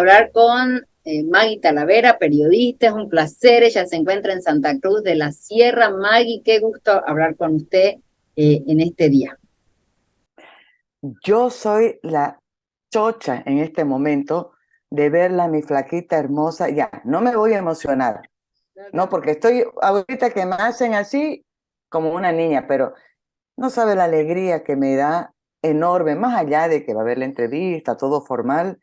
hablar con Maggie Talavera, periodista, es un placer, ella se encuentra en Santa Cruz de la Sierra. Maggie, qué gusto hablar con usted en este día. Yo soy la chocha en este momento de verla, mi flaquita hermosa. Ya, no me voy a emocionar, no, porque estoy ahorita que me hacen así como una niña, pero no sabe la alegría que me da enorme, más allá de que va a haber la entrevista, todo formal,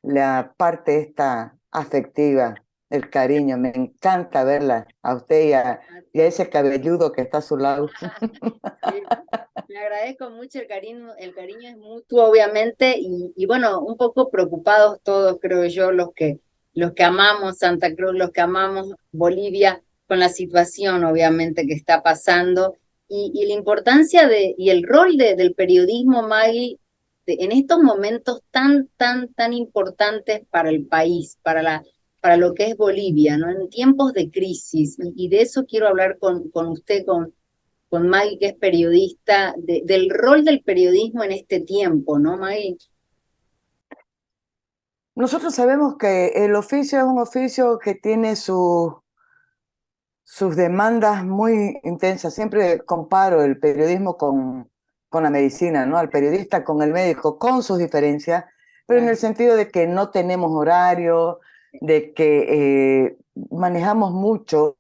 la parte esta afectiva, el cariño, me encanta verla a usted y a ese cabelludo que está a su lado. Sí, le agradezco mucho el cariño es mutuo, obviamente, y bueno, un poco preocupados todos, creo yo, los que amamos Santa Cruz, los que amamos Bolivia, con la situación, obviamente, que está pasando, y la importancia y el rol del periodismo, Maggie, en estos momentos tan importantes para el país, para lo que es Bolivia, ¿no? En tiempos de crisis, y de eso quiero hablar con usted, con Maggie, que es periodista, del rol del periodismo en este tiempo, ¿no, Maggie? Nosotros sabemos que el oficio es un oficio que tiene sus demandas muy intensas. Siempre comparo el periodismo con la medicina, ¿no? Al periodista con el médico, con sus diferencias, pero en el sentido de que no tenemos horario, de que manejamos mucho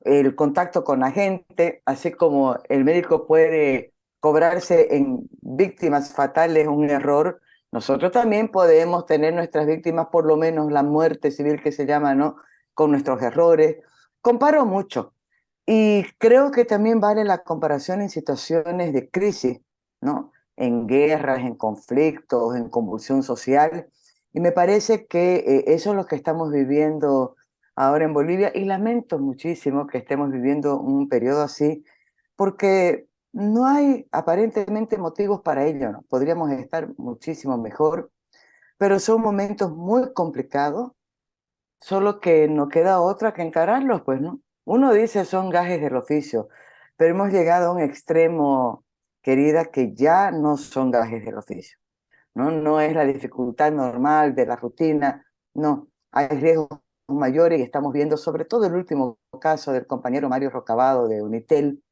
el contacto con la gente, así como el médico puede cobrarse en víctimas fatales un error, nosotros también podemos tener nuestras víctimas, por lo menos la muerte civil que se llama, ¿no? Con nuestros errores. Comparo mucho y creo que también vale la comparación en situaciones de crisis, ¿no? En guerras, en conflictos, en convulsión social. Y me parece que eso es lo que estamos viviendo ahora en Bolivia y lamento muchísimo que estemos viviendo un periodo así porque no hay aparentemente motivos para ello, ¿no? Podríamos estar muchísimo mejor, pero son momentos muy complicados. Solo que no queda otra que encararlos, pues, ¿no? Uno dice son gajes del oficio, pero hemos llegado a un extremo, querida, que ya no son gajes del oficio, ¿no? No es la dificultad normal de la rutina, no. Hay riesgos mayores y estamos viendo sobre todo el último caso del compañero Mario Rocabado de Unitel,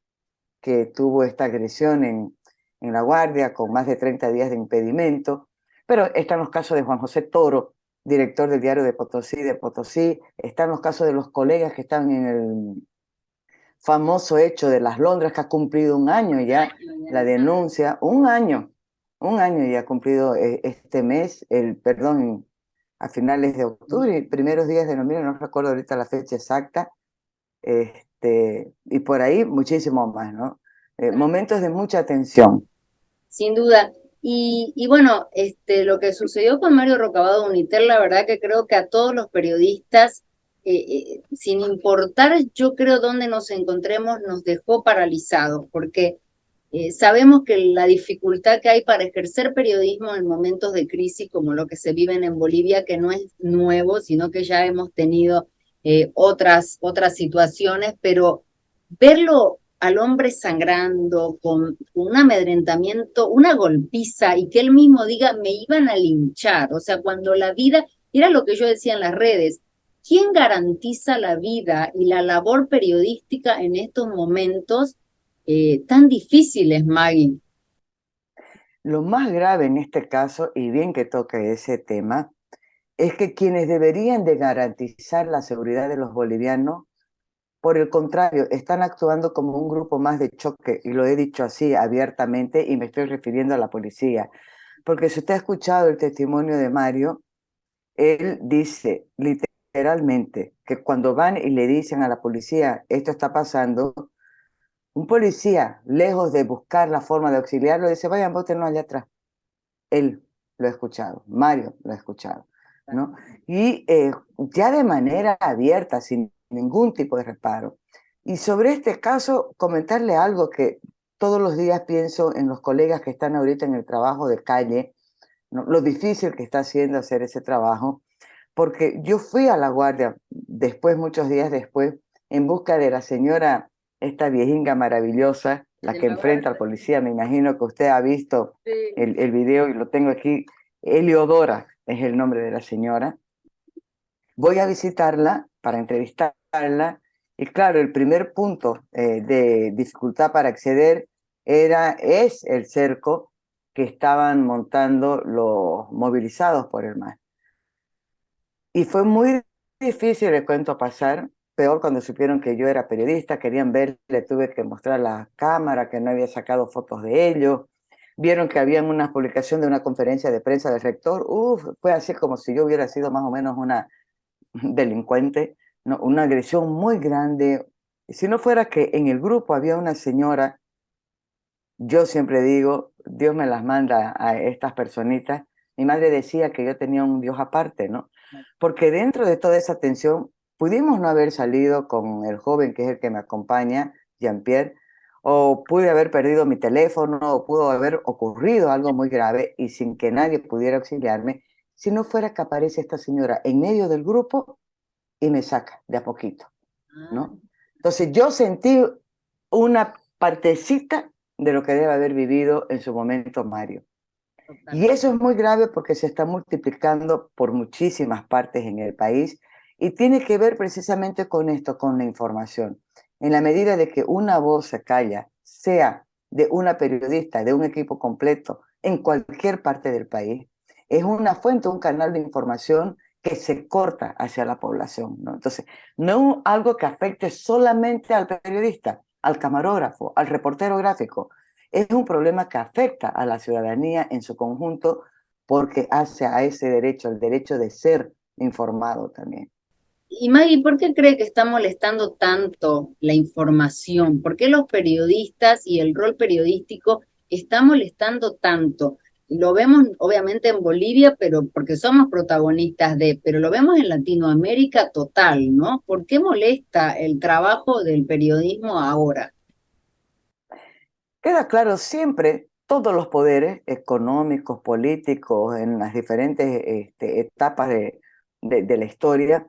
que tuvo esta agresión en La Guardia con más de 30 días de impedimento, pero están los casos de Juan José Toro, director del diario de Potosí, están los casos de los colegas que están en el famoso hecho de las Londres, que ha cumplido un año ya la denuncia, un año ya ha cumplido este mes, perdón, a finales de octubre y primeros días de noviembre, no recuerdo ahorita la fecha exacta, y por ahí muchísimo más, ¿no? Momentos de mucha tensión. Sin duda. Y bueno, lo que sucedió con Mario Rocabado Unitel, la verdad que creo que a todos los periodistas, sin importar, yo creo dónde nos encontremos, nos dejó paralizados, porque sabemos que la dificultad que hay para ejercer periodismo en momentos de crisis como lo que se viven en Bolivia, que no es nuevo, sino que ya hemos tenido otras situaciones, pero verlo al hombre sangrando, con un amedrentamiento, una golpiza, y que él mismo diga, me iban a linchar, o sea, cuando la vida, era lo que yo decía en las redes, ¿quién garantiza la vida y la labor periodística en estos momentos tan difíciles, Maggie? Lo más grave en este caso, y bien que toque ese tema, es que quienes deberían de garantizar la seguridad de los bolivianos, por el contrario, están actuando como un grupo más de choque, y lo he dicho así abiertamente, y me estoy refiriendo a la policía. Porque si usted ha escuchado el testimonio de Mario, él dice literalmente que cuando van y le dicen a la policía, esto está pasando, un policía, lejos de buscar la forma de auxiliarlo, dice, vayan, bótenlo allá atrás. Él lo ha escuchado, Mario lo ha escuchado, ¿no? Y ya de manera abierta, sin ningún tipo de reparo. Y sobre este caso, comentarle algo que todos los días pienso en los colegas que están ahorita en el trabajo de calle, ¿no? Lo difícil que está haciendo hacer ese trabajo, porque yo fui a La Guardia después, muchos días después, en busca de la señora, esta viejinga maravillosa, la De que la enfrenta al Guardia. policía. Me imagino que usted ha visto Sí. el video y lo tengo aquí. Eliodora es el nombre de la señora. voy a visitarla para entrevistarla. Y claro, el primer punto de dificultad para acceder es el cerco que estaban montando los movilizados por el mar. Y fue muy difícil el cuento pasar, peor cuando supieron que yo era periodista, querían ver, le tuve que mostrar la cámara, que no había sacado fotos de ellos, vieron que había una publicación de una conferencia de prensa del rector, fue así como si yo hubiera sido más o menos una delincuente, ¿no? Una agresión muy grande. Si no fuera que en el grupo había una señora, yo siempre digo, Dios me las manda a estas personitas. Mi madre decía que yo tenía un Dios aparte, ¿no? Porque dentro de toda esa tensión, pudimos no haber salido con el joven que es el que me acompaña, Jean-Pierre, o pude haber perdido mi teléfono, o pudo haber ocurrido algo muy grave y sin que nadie pudiera auxiliarme, si no fuera que aparece esta señora en medio del grupo y me saca de a poquito, ¿no? Entonces yo sentí una partecita de lo que debe haber vivido en su momento Mario. Y Totalmente. eso es muy grave porque se está multiplicando por muchísimas partes en el país y tiene que ver precisamente con esto, con la información. En la medida de que una voz se calla, sea de una periodista, de un equipo completo, en cualquier parte del país, es una fuente, un canal de información que se corta hacia la población, ¿no? Entonces, no algo que afecte solamente al periodista, al camarógrafo, al reportero gráfico, es un problema que afecta a la ciudadanía en su conjunto porque hace a ese derecho, el derecho de ser informado también. Y Maggie, ¿por qué cree que está molestando tanto la información? ¿Por qué los periodistas y el rol periodístico está molestando tanto? Lo vemos obviamente en Bolivia, pero porque somos protagonistas pero lo vemos en Latinoamérica total, ¿no? ¿Por qué molesta el trabajo del periodismo ahora? Queda claro siempre, todos los poderes económicos, políticos, en las diferentes etapas de la historia,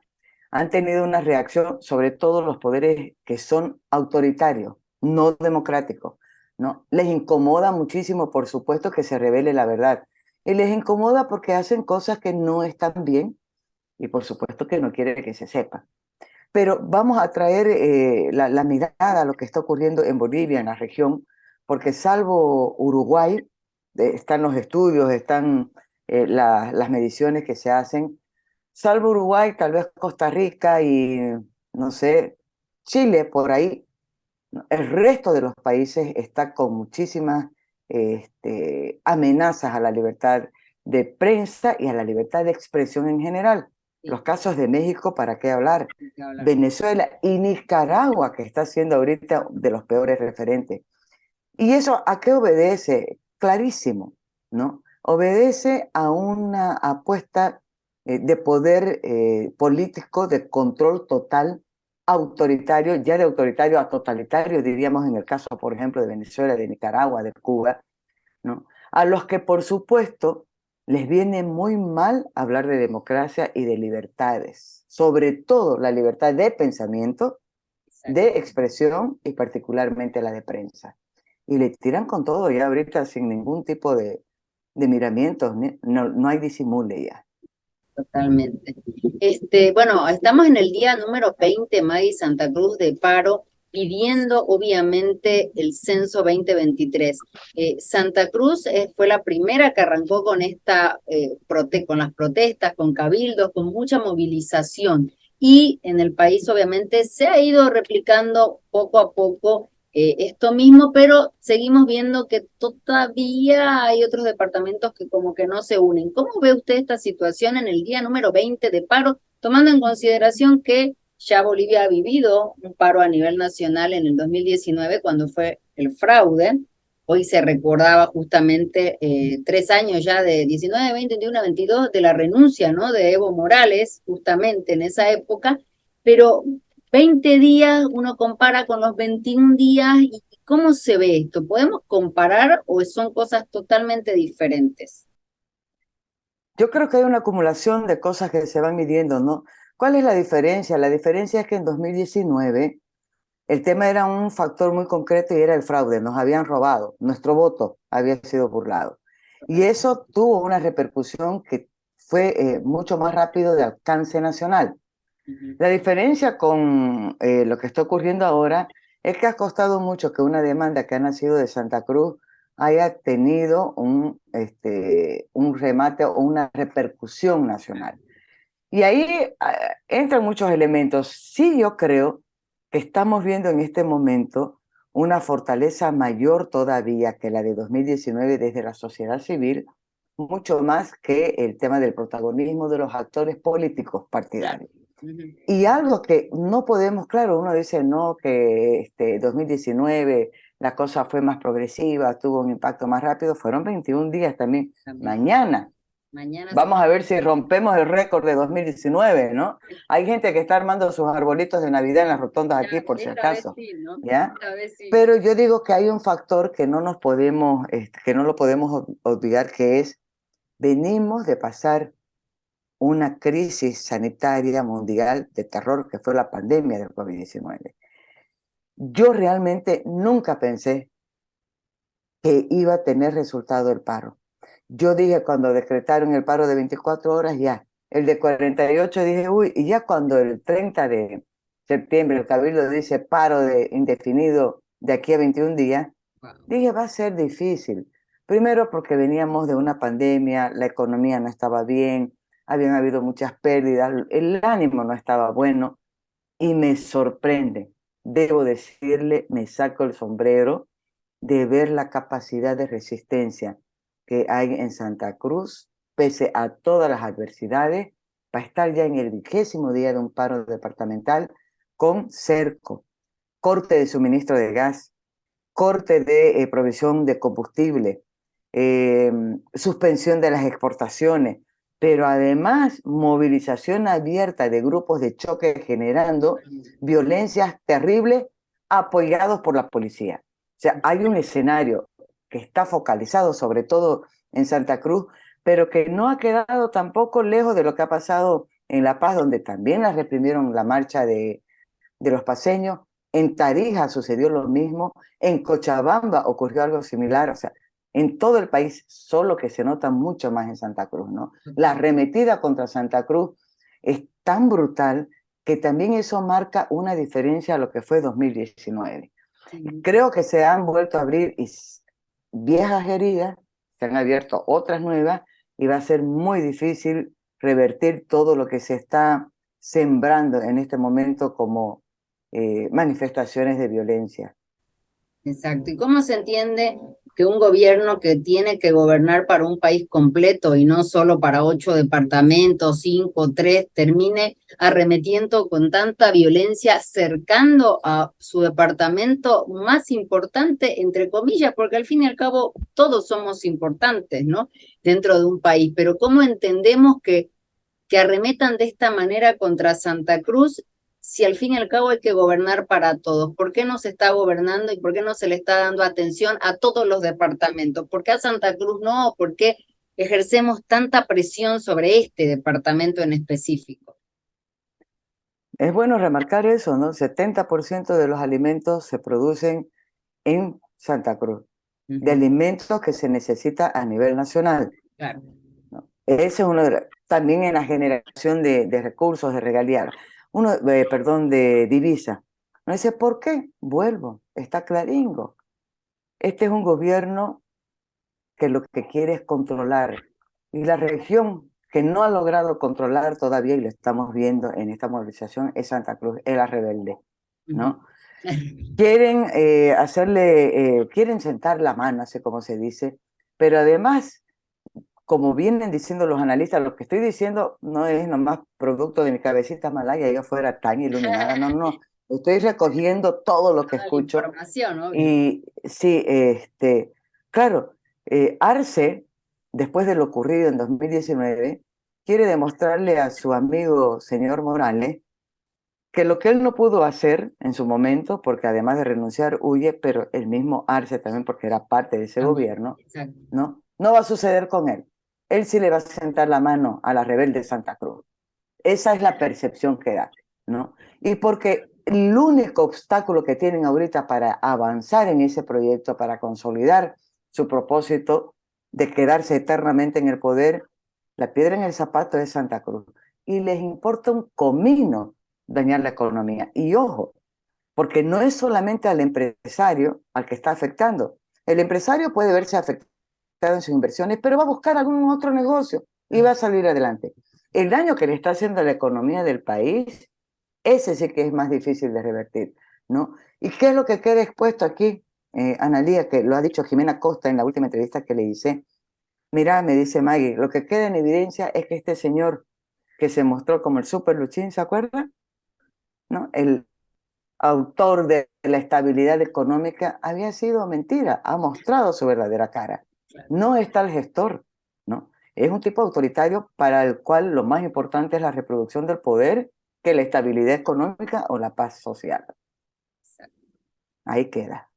han tenido una reacción, sobre todo los poderes que son autoritarios, no democráticos, ¿no? Les incomoda muchísimo, por supuesto, que se revele la verdad. Y les incomoda porque hacen cosas que no están bien y por supuesto que no quiere que se sepa. Pero vamos a traer la mirada a lo que está ocurriendo en Bolivia, en la región, porque salvo Uruguay, están los estudios, están las mediciones que se hacen, salvo Uruguay, tal vez Costa Rica y, no sé, Chile por ahí, ¿no? El resto de los países está con muchísimas amenazas a la libertad de prensa y a la libertad de expresión en general. Sí, Los casos de México, ¿para qué hablar? hay que hablar. Venezuela y Nicaragua, que está siendo ahorita de los peores referentes. ¿Y eso a qué obedece? Clarísimo, ¿no? Obedece a una apuesta de poder político, de control total, autoritario, ya de autoritario a totalitario, diríamos en el caso, por ejemplo, de Venezuela, de Nicaragua, de Cuba, ¿no? A los que, por supuesto, les viene muy mal hablar de democracia y de libertades, sobre todo la libertad de pensamiento, Exacto. de expresión y particularmente la de prensa. Y le tiran con todo ya ahorita sin ningún tipo de miramientos, no, no hay disimule ya. Totalmente. Bueno, estamos en el día número 20, Maggie, Santa Cruz de paro, pidiendo obviamente el censo 2023. Santa Cruz fue la primera que arrancó con con las protestas, con cabildos, con mucha movilización. Y en el país obviamente se ha ido replicando poco a poco esto mismo, pero seguimos viendo que todavía hay otros departamentos que como que no se unen. ¿Cómo ve usted esta situación en el día número 20 de paro, tomando en consideración que ya Bolivia ha vivido un paro a nivel nacional en el 2019 cuando fue el fraude? Hoy se recordaba justamente 3 años ya de 19, 20, 21, 22 de la renuncia, ¿no? De Evo Morales, justamente en esa época, pero 20 días uno compara con los 21 días y ¿cómo se ve esto? ¿Podemos comparar o son cosas totalmente diferentes? Yo creo que hay una acumulación de cosas que se van midiendo, ¿no? ¿Cuál es la diferencia? La diferencia es que en 2019 el tema era un factor muy concreto y era el fraude. Nos habían robado, nuestro voto había sido burlado. Y eso tuvo una repercusión que fue mucho más rápido de alcance nacional. La diferencia con lo que está ocurriendo ahora es que ha costado mucho que una demanda que ha nacido de Santa Cruz haya tenido un remate o una repercusión nacional. Y ahí entran muchos elementos. Sí, yo creo que estamos viendo en este momento una fortaleza mayor todavía que la de 2019 desde la sociedad civil, mucho más que el tema del protagonismo de los actores políticos partidarios. Y algo que no podemos, claro, uno dice no, que 2019 la cosa fue más progresiva, tuvo un impacto más rápido, fueron 21 días también. Mañana vamos a ver si rompemos el récord de 2019, ¿no? Hay gente que está armando sus arbolitos de Navidad en las rotondas aquí, por si acaso. Sí, ¿no? ¿Ya? Sí. Pero yo digo que hay un factor que no nos podemos, que no lo podemos olvidar, que es, venimos de pasar una crisis sanitaria mundial de terror que fue la pandemia del COVID-19. Yo realmente nunca pensé que iba a tener resultado el paro. Yo dije cuando decretaron el paro de 24 horas, ya. El de 48 dije, uy, y ya cuando el 30 de septiembre el Cabildo dice paro de indefinido de aquí a 21 días, dije, va a ser difícil. Primero porque veníamos de una pandemia, la economía no estaba bien, habían habido muchas pérdidas, el ánimo no estaba bueno y me sorprende. Debo decirle, me saco el sombrero de ver la capacidad de resistencia que hay en Santa Cruz, pese a todas las adversidades, para estar ya en el 20º día de un paro departamental con cerco, corte de suministro de gas, corte de provisión de combustible, suspensión de las exportaciones, pero además movilización abierta de grupos de choque generando violencias terribles apoyados por la policía. O sea, hay un escenario que está focalizado sobre todo en Santa Cruz, pero que no ha quedado tampoco lejos de lo que ha pasado en La Paz, donde también la reprimieron la marcha de los paseños. En Tarija sucedió lo mismo, en Cochabamba ocurrió algo similar, o sea, en todo el país, solo que se nota mucho más en Santa Cruz, ¿no? La arremetida contra Santa Cruz es tan brutal que también eso marca una diferencia a lo que fue 2019. Creo que se han vuelto a abrir viejas heridas, se han abierto otras nuevas y va a ser muy difícil revertir todo lo que se está sembrando en este momento como manifestaciones de violencia. Exacto. ¿Y cómo se entiende que un gobierno que tiene que gobernar para un país completo y no solo para 8 departamentos, 5, 3, termine arremetiendo con tanta violencia, cercando a su departamento más importante, entre comillas, porque al fin y al cabo todos somos importantes, ¿no? Dentro de un país. Pero ¿cómo entendemos que arremetan de esta manera contra Santa Cruz si al fin y al cabo hay que gobernar para todos? ¿Por qué no se está gobernando y por qué no se le está dando atención a todos los departamentos? ¿Por qué a Santa Cruz no? ¿Por qué ejercemos tanta presión sobre este departamento en específico? Es bueno remarcar eso, ¿no? 70% de los alimentos se producen en Santa Cruz, de alimentos que se necesita a nivel nacional. Claro. ¿No? Ese es uno también en la generación de recursos, de regalías, perdón, de divisa. No dice, ¿por qué? Vuelvo, está claringo. Este es un gobierno que lo que quiere es controlar. Y la región que no ha logrado controlar todavía, y lo estamos viendo en esta movilización, es Santa Cruz, es la rebelde, ¿no? Quieren quieren sentar la mano, así como se dice, pero además, como vienen diciendo los analistas, lo que estoy diciendo no es nomás producto de mi cabecita malaya, yo fuera tan iluminada, no, no, estoy recogiendo todo lo que escucho. Información, ¿no? Y sí, claro, Arce, después de lo ocurrido en 2019, quiere demostrarle a su amigo señor Morales que lo que él no pudo hacer en su momento, porque además de renunciar huye, pero el mismo Arce también porque era parte de ese gobierno, ¿no? No va a suceder con él. Él sí le va a sentar la mano a la rebelde Santa Cruz. Esa es la percepción que da, ¿no? Y porque el único obstáculo que tienen ahorita para avanzar en ese proyecto, para consolidar su propósito de quedarse eternamente en el poder, la piedra en el zapato es Santa Cruz. Y les importa un comino dañar la economía. Y ojo, porque no es solamente al empresario al que está afectando. El empresario puede verse afectado en sus inversiones, pero va a buscar algún otro negocio y va a salir adelante. El daño que le está haciendo a la economía del país, ese sí que es más difícil de revertir, ¿no? ¿Y qué es lo que queda expuesto aquí? Analía, que lo ha dicho Jimena Costa en la última entrevista que le hice. Mirá, me dice Maggie, lo que queda en evidencia es que este señor que se mostró como el super Luchín, ¿se acuerda? ¿No? El autor de la estabilidad económica había sido mentira, ha mostrado su verdadera cara. No está el gestor, ¿no? Es un tipo autoritario para el cual lo más importante es la reproducción del poder que la estabilidad económica o la paz social. Ahí queda.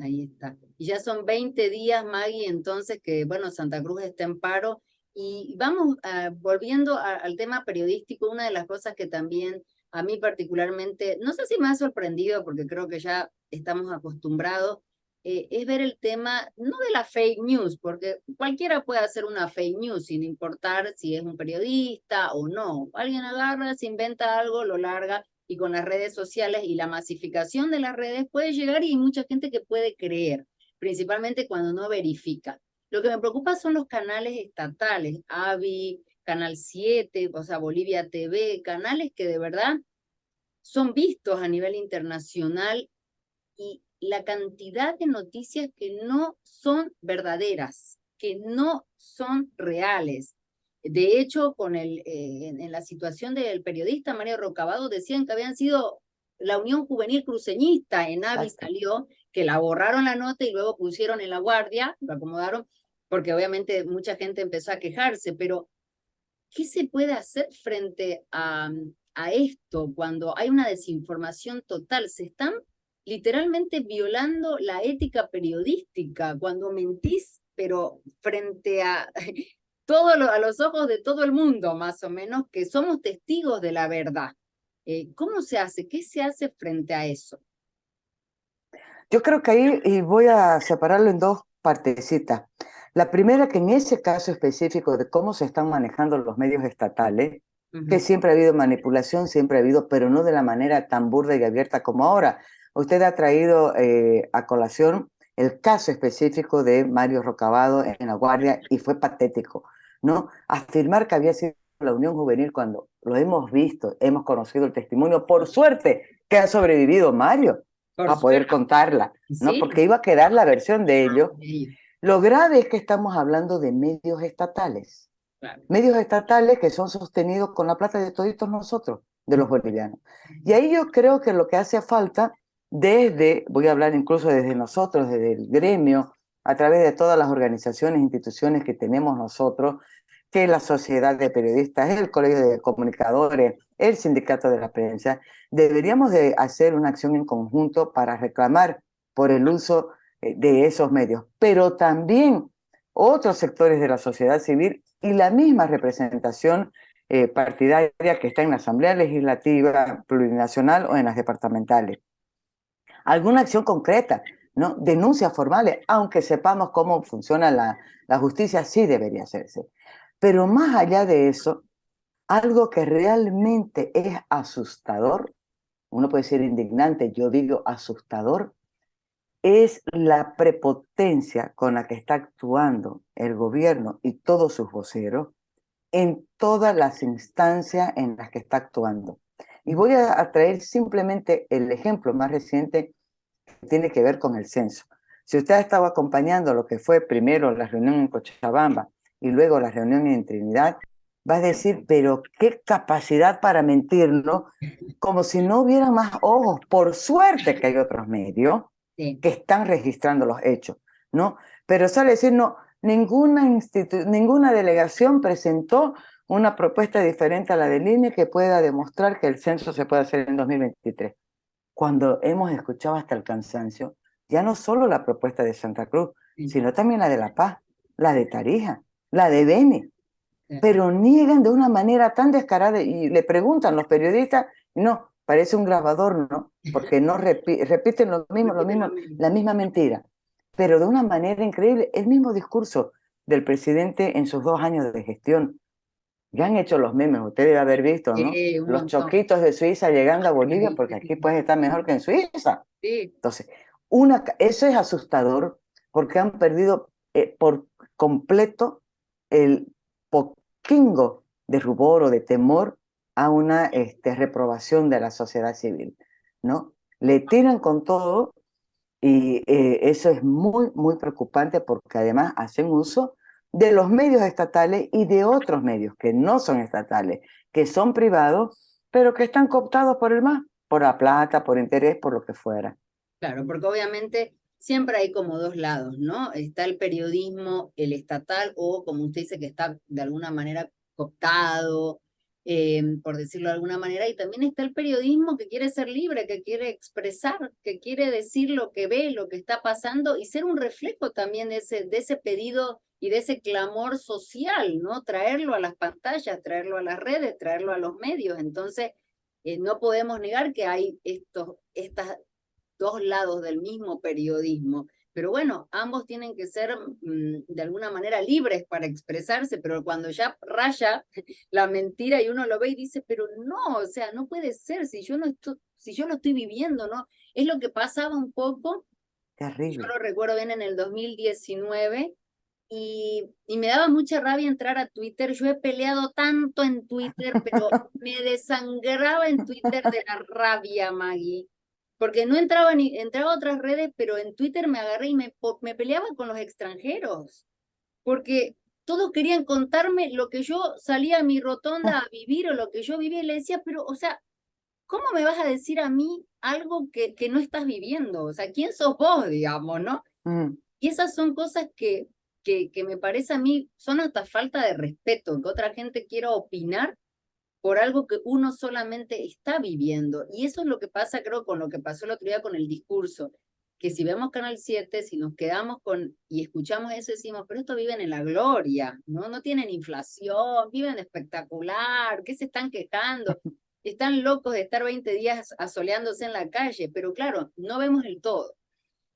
Ahí está. Y ya son 20 días, Maggie, entonces que, bueno, Santa Cruz está en paro. Y vamos, volviendo al tema periodístico, una de las cosas que también a mí particularmente, no sé si me ha sorprendido, porque creo que ya estamos acostumbrados, es ver el tema, no de la fake news, porque cualquiera puede hacer una fake news sin importar si es un periodista o no. Alguien agarra, se inventa algo, lo larga y con las redes sociales y la masificación de las redes puede llegar y hay mucha gente que puede creer, principalmente cuando no verifica. Lo que me preocupa son los canales estatales, AVI, Canal 7, o sea, Bolivia TV, canales que de verdad son vistos a nivel internacional y la cantidad de noticias que no son verdaderas, que no son reales. De hecho, en la situación del periodista Mario Rocabado, decían que habían sido la Unión Juvenil Cruceñista, en AVI salió, que la borraron la nota y luego pusieron en La Guardia, lo acomodaron, porque obviamente mucha gente empezó a quejarse, pero ¿qué se puede hacer frente a esto cuando hay una desinformación total? Se están literalmente violando la ética periodística cuando mentís, pero frente a a los ojos de todo el mundo, más o menos, que somos testigos de la verdad. ¿Cómo se hace? ¿Qué se hace frente a eso? Yo creo que ahí, y voy a separarlo en dos partecitas. La primera, que en ese caso específico de cómo se están manejando los medios estatales, que siempre ha habido manipulación, siempre ha habido, pero no de la manera tan burda y abierta como ahora. Usted ha traído a colación el caso específico de Mario Rocabado en La Guardia y fue patético, ¿no? Afirmar que había sido la Unión Juvenil cuando lo hemos visto, hemos conocido el testimonio, por suerte que ha sobrevivido Mario a poder contarla, ¿no? ¿Sí? Porque iba a quedar la versión de ellos. Lo grave es que estamos hablando de medios estatales. Claro. Medios estatales que son sostenidos con la plata de toditos nosotros, de los bolivianos. Y ahí yo creo que lo que hace falta desde, voy a hablar incluso desde nosotros, desde el gremio, a través de todas las organizaciones, instituciones que tenemos nosotros, que la Sociedad de Periodistas, el Colegio de Comunicadores, el Sindicato de la Prensa, deberíamos de hacer una acción en conjunto para reclamar por el uso de esos medios, pero también otros sectores de la sociedad civil y la misma representación partidaria que está en la Asamblea Legislativa Plurinacional o en las departamentales. Alguna acción concreta, ¿no? Denuncias formales, aunque sepamos cómo funciona la justicia, sí debería hacerse. Pero más allá de eso, algo que realmente es asustador, uno puede ser indignante, yo digo asustador, es la prepotencia con la que está actuando el gobierno y todos sus voceros en todas las instancias en las que está actuando. Y voy a traer simplemente el ejemplo más reciente que tiene que ver con el censo. Si usted ha estado acompañando lo que fue primero la reunión en Cochabamba y luego la reunión en Trinidad, va a decir, pero qué capacidad para mentirnos, como si no hubiera más ojos. Por suerte que hay otros medios que están registrando los hechos, ¿no? Pero sale decir, no, ninguna delegación presentó una propuesta diferente a la del INE que pueda demostrar que el censo se puede hacer en 2023. Cuando hemos escuchado hasta el cansancio, ya no solo la propuesta de Santa Cruz, sino también la de La Paz, la de Tarija, la de Beni, pero niegan de una manera tan descarada y le preguntan los periodistas, no, parece un grabador, ¿no? Porque no repiten lo mismo, la misma mentira, pero de una manera increíble, el mismo discurso del presidente en sus 2 años de gestión. Ya han hecho los memes, usted debe haber visto, ¿no? Un Los montón. choquitos de Suiza llegando a Bolivia, porque aquí puede estar mejor que en Suiza. Sí, Entonces, eso es asustador porque han perdido por completo el poquingo de rubor o de temor a una reprobación de la sociedad civil, ¿no? Le tiran con todo y eso es muy, muy preocupante porque además hacen uso de los medios estatales y de otros medios que no son estatales, que son privados, pero que están cooptados por el MAS, por la plata, por interés, por lo que fuera. claro, porque obviamente siempre hay como dos lados, ¿no? Está el periodismo, el estatal, o como usted dice, que está de alguna manera cooptado, por decirlo de alguna manera, y también está el periodismo que quiere ser libre, que quiere expresar, que quiere decir lo que ve, lo que está pasando, y ser un reflejo también de ese pedido y de ese clamor social, ¿no? Traerlo a las pantallas, traerlo a las redes, traerlo a los medios. Entonces, no podemos negar que hay estas dos lados del mismo periodismo. Pero bueno, ambos tienen que ser de alguna manera libres para expresarse, pero cuando ya raya la mentira y uno lo ve y dice, pero no, o sea, no puede ser, si yo no estoy, si yo lo estoy viviendo, ¿no? Es lo que pasaba un poco, yo Terrible. lo recuerdo bien en el 2019, y me daba mucha rabia entrar a Twitter. Yo he peleado tanto en Twitter, pero me desangraba en Twitter de la rabia, Maggie. Porque no entraba ni, entraba a otras redes, pero en Twitter me agarré y me peleaba con los extranjeros. Porque todos querían contarme lo que yo salía a mi rotonda a vivir o lo que yo vivía y le decía, pero, o sea, ¿cómo me vas a decir a mí algo que no estás viviendo? O sea, ¿quién sos vos, digamos, no? Mm. Y esas son cosas que me parece a mí, son hasta falta de respeto, que otra gente quiera opinar por algo que uno solamente está viviendo. Y eso es lo que pasa, creo, con lo que pasó el otro día con el discurso, que si vemos Canal 7, si nos quedamos con y escuchamos eso, decimos, pero estos viven en la gloria, ¿no? No tienen inflación, viven espectacular, ¿qué se están quejando? Están locos de estar 20 días asoleándose en la calle, pero claro, no vemos el todo.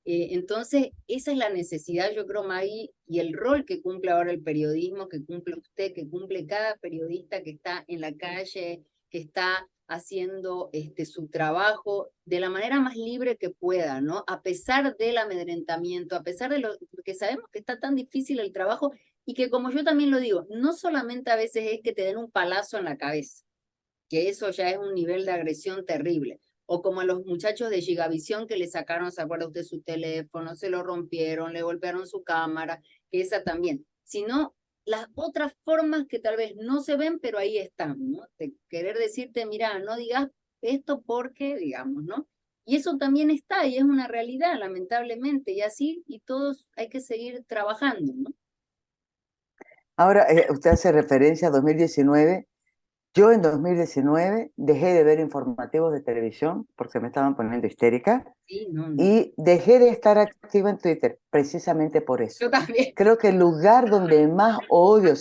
Entonces, esa es la necesidad, yo creo, Maggie, y el rol que cumple ahora el periodismo, que cumple usted, que cumple cada periodista que está en la calle, que está haciendo su trabajo de la manera más libre que pueda, ¿no? A pesar del amedrentamiento, a pesar de lo que sabemos que está tan difícil el trabajo y que, como yo también lo digo, no solamente a veces es que te den un palazo en la cabeza, que eso ya es un nivel de agresión terrible. O como a los muchachos de Gigavisión que le sacaron, ¿se acuerda usted su teléfono? Se lo rompieron, le golpearon su cámara, que esa también. Sino las otras formas que tal vez no se ven, pero ahí están, ¿no? De querer decirte, mira, no digas esto porque, digamos, ¿no? Y eso también está y es una realidad, lamentablemente, y así, y todos hay que seguir trabajando, ¿no? Ahora, usted hace referencia a 2019. Yo en 2019 dejé de ver informativos de televisión porque me estaban poniendo histérica Sí, no, no. y dejé de estar activa en Twitter precisamente por eso. Yo también. Creo que el lugar donde más odio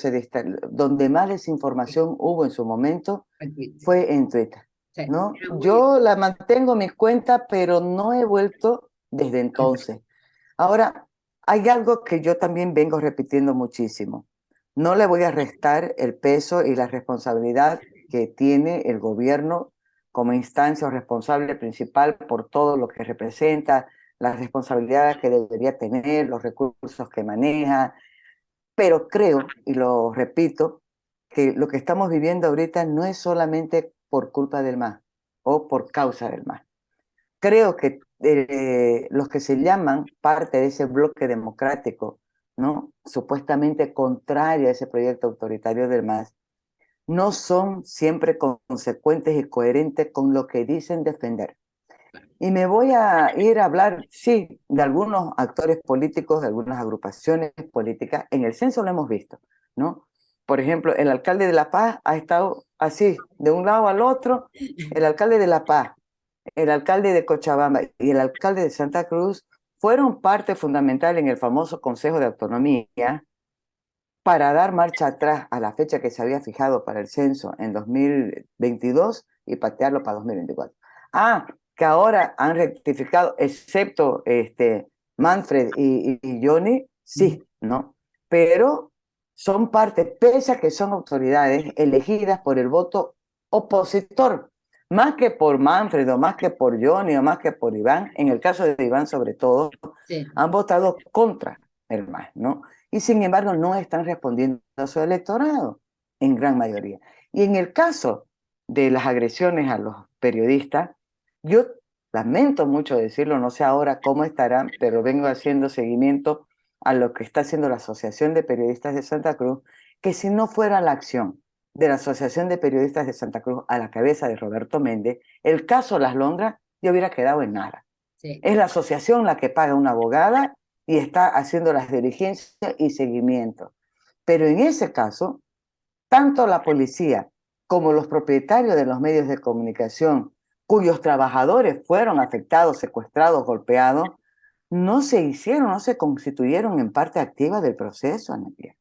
donde más desinformación hubo en su momento fue en Twitter, Sí, ¿no? era muy... Yo la mantengo mis cuentas, pero no he vuelto desde entonces. Ahora, hay algo que yo también vengo repitiendo muchísimo. No le voy a restar el peso y la responsabilidad que tiene el gobierno como instancia o responsable principal por todo lo que representa, las responsabilidades que debería tener, los recursos que maneja, pero creo, y lo repito, que lo que estamos viviendo ahorita no es solamente por culpa del MAS o por causa del MAS. Creo que los que se llaman parte de ese bloque democrático, ¿no? Supuestamente contrario a ese proyecto autoritario del MAS, no son siempre consecuentes y coherentes con lo que dicen defender. Y me voy a ir a hablar, sí, de algunos actores políticos, de algunas agrupaciones políticas. En el censo lo hemos visto, ¿no? Por ejemplo, el alcalde de La Paz ha estado así, de un lado al otro, el alcalde de La Paz, el alcalde de Cochabamba y el alcalde de Santa Cruz fueron parte fundamental en el famoso Consejo de Autonomía para dar marcha atrás a la fecha que se había fijado para el censo en 2022 y patearlo para 2024. Ah, que ahora han rectificado, excepto Manfred y Johnny, sí, ¿no? Pero son parte, pese a que son autoridades elegidas por el voto opositor, más que por Manfred, o más que por Johnny, o más que por Iván, en el caso de Iván sobre todo, Sí, han votado contra el MAS, ¿no? Y sin embargo no están respondiendo a su electorado, en gran mayoría. Y en el caso de las agresiones a los periodistas, yo lamento mucho decirlo, no sé ahora cómo estarán, pero vengo haciendo seguimiento a lo que está haciendo la Asociación de Periodistas de Santa Cruz, que si no fuera la acción de la Asociación de Periodistas de Santa Cruz a la cabeza de Roberto Méndez, el caso Las Londras ya hubiera quedado en nada. sí, Es la asociación la que paga una abogada y está haciendo las diligencias y seguimiento. Pero en ese caso, tanto la policía como los propietarios de los medios de comunicación, cuyos trabajadores fueron afectados, secuestrados, golpeados, no se hicieron, no se constituyeron en parte activa del proceso, Ana María.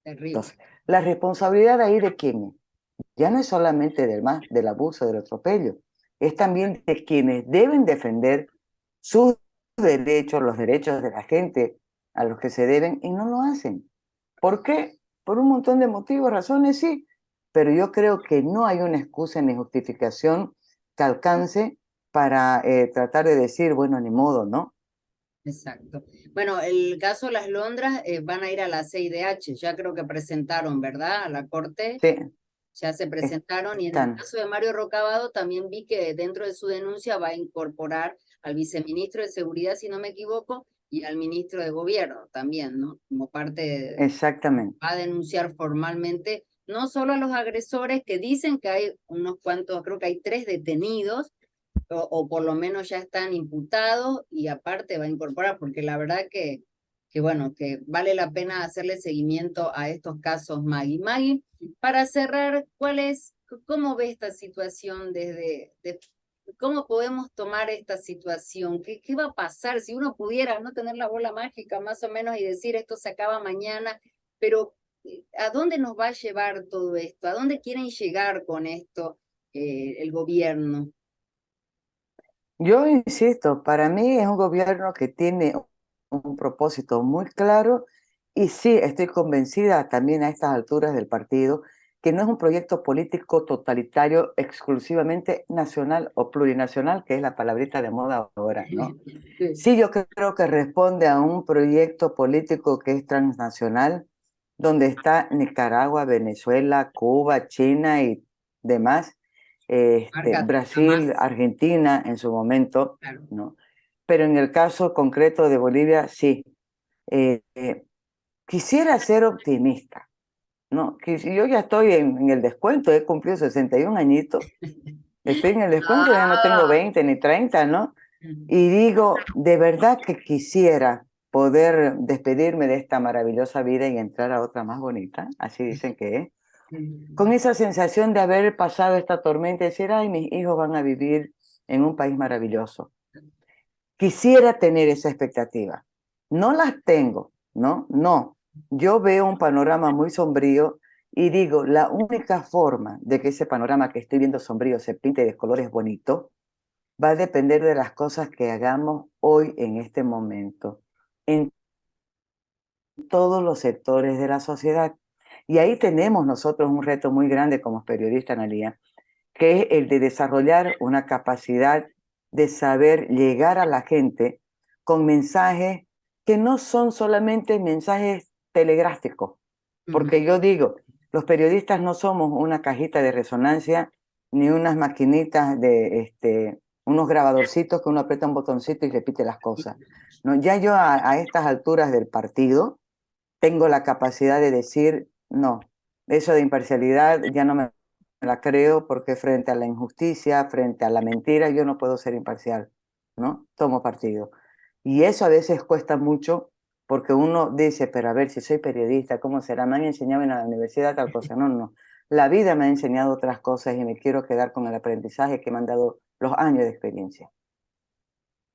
terrible. Entonces, la responsabilidad ahí de quién es, ya no es solamente del abuso, del atropello, es también de quienes deben defender sus derechos, los derechos de la gente a los que se deben y no lo hacen. ¿Por qué? Por un montón de motivos, razones, sí, pero yo creo que no hay una excusa ni justificación que alcance para tratar de decir, bueno, ni modo, ¿no? Exacto. Bueno, el caso Las Londras van a ir a la CIDH, ya creo que presentaron, ¿verdad? A la corte, Sí, ya se presentaron, y en el están, caso de Mario Rocabado también vi que dentro de su denuncia va a incorporar al viceministro de Seguridad, si no me equivoco, y al ministro de Gobierno también, ¿no? Como parte exactamente. va a denunciar formalmente no solo a los agresores, que dicen que hay unos cuantos, creo que hay 3 detenidos, o por lo menos ya están imputados, y aparte va a incorporar, porque la verdad que bueno, que vale la pena hacerle seguimiento a estos casos, Maggie. Maggie, para cerrar, cómo ve esta situación cómo podemos tomar esta situación? ¿Qué va a pasar si uno pudiera no tener la bola mágica más o menos y decir esto se acaba mañana, pero ¿a dónde nos va a llevar todo esto? ¿A dónde quieren llegar con esto el gobierno? Yo insisto, para mí es un gobierno que tiene un propósito muy claro y sí, estoy convencida también a estas alturas del partido que no es un proyecto político totalitario exclusivamente nacional o plurinacional, que es la palabrita de moda ahora, ¿no? Sí. Sí, yo creo que responde a un proyecto político que es transnacional, donde está Nicaragua, Venezuela, Cuba, China y demás, Marca Brasil, jamás, Argentina en su momento, claro. ¿no? Pero en el caso concreto de Bolivia, sí. Eh, eh, Quisiera ser optimista, ¿no? Que si yo ya estoy en el descuento, he cumplido 61 añitos, estoy en el descuento, ya no tengo Ah, 20 ni 30, ¿no? Y digo, de verdad que quisiera poder despedirme de esta maravillosa vida y entrar a otra más bonita, así dicen que es, con esa sensación de haber pasado esta tormenta y decir, ay, mis hijos van a vivir en un país maravilloso. Quisiera tener esa expectativa. No las tengo, ¿no? No. Yo veo un panorama muy sombrío y digo, la única forma de que ese panorama que estoy viendo sombrío se pinte de colores bonitos va a depender de las cosas que hagamos hoy en este momento, en todos los sectores de la sociedad. Y ahí tenemos nosotros un reto muy grande como periodistas, Analía, que es el de desarrollar una capacidad de saber llegar a la gente con mensajes que no son solamente mensajes telegráficos, porque yo digo, los periodistas no somos una cajita de resonancia ni unas maquinitas de unos grabadorcitos que uno aprieta un botoncito y repite las cosas. No, ya yo a estas alturas del partido tengo la capacidad de decir, no, eso de imparcialidad ya no me la creo porque frente a la injusticia, frente a la mentira, yo no puedo ser imparcial, ¿no? Tomo partido. Y eso a veces cuesta mucho porque uno dice, pero a ver, si soy periodista, ¿cómo será? Me han enseñado en la universidad tal cosa. No, no. La vida me ha enseñado otras cosas y me quiero quedar con el aprendizaje que me han dado los años de experiencia.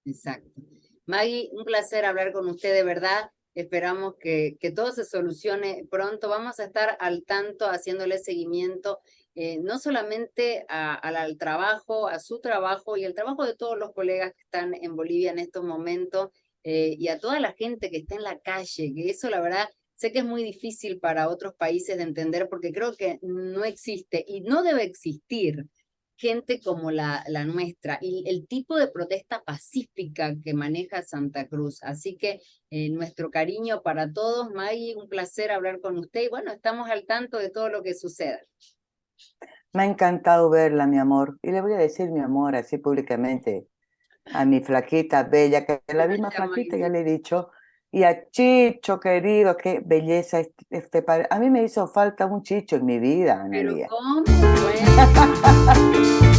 Exacto. Maggie, un placer hablar con usted, de verdad. Esperamos que todo se solucione pronto. Vamos a estar al tanto, haciéndole seguimiento, no solamente al trabajo, a su trabajo y el trabajo de todos los colegas que están en Bolivia en estos momentos, y a toda la gente que está en la calle, que eso la verdad Sé que es muy difícil para otros países de entender porque creo que no existe y no debe existir gente como la nuestra y el tipo de protesta pacífica que maneja Santa Cruz. Así que nuestro cariño para todos. Maggie, un placer hablar con usted y bueno, estamos al tanto de todo lo que suceda. Me ha encantado verla, mi amor. Y le voy a decir mi amor así públicamente a mi flaquita bella, que la vi más Gracias, flaquita, ya Maggie. le he dicho. Y a Chicho, querido, qué belleza A mí me hizo falta un Chicho en mi vida, Pero Analía. ¿cómo? Bueno.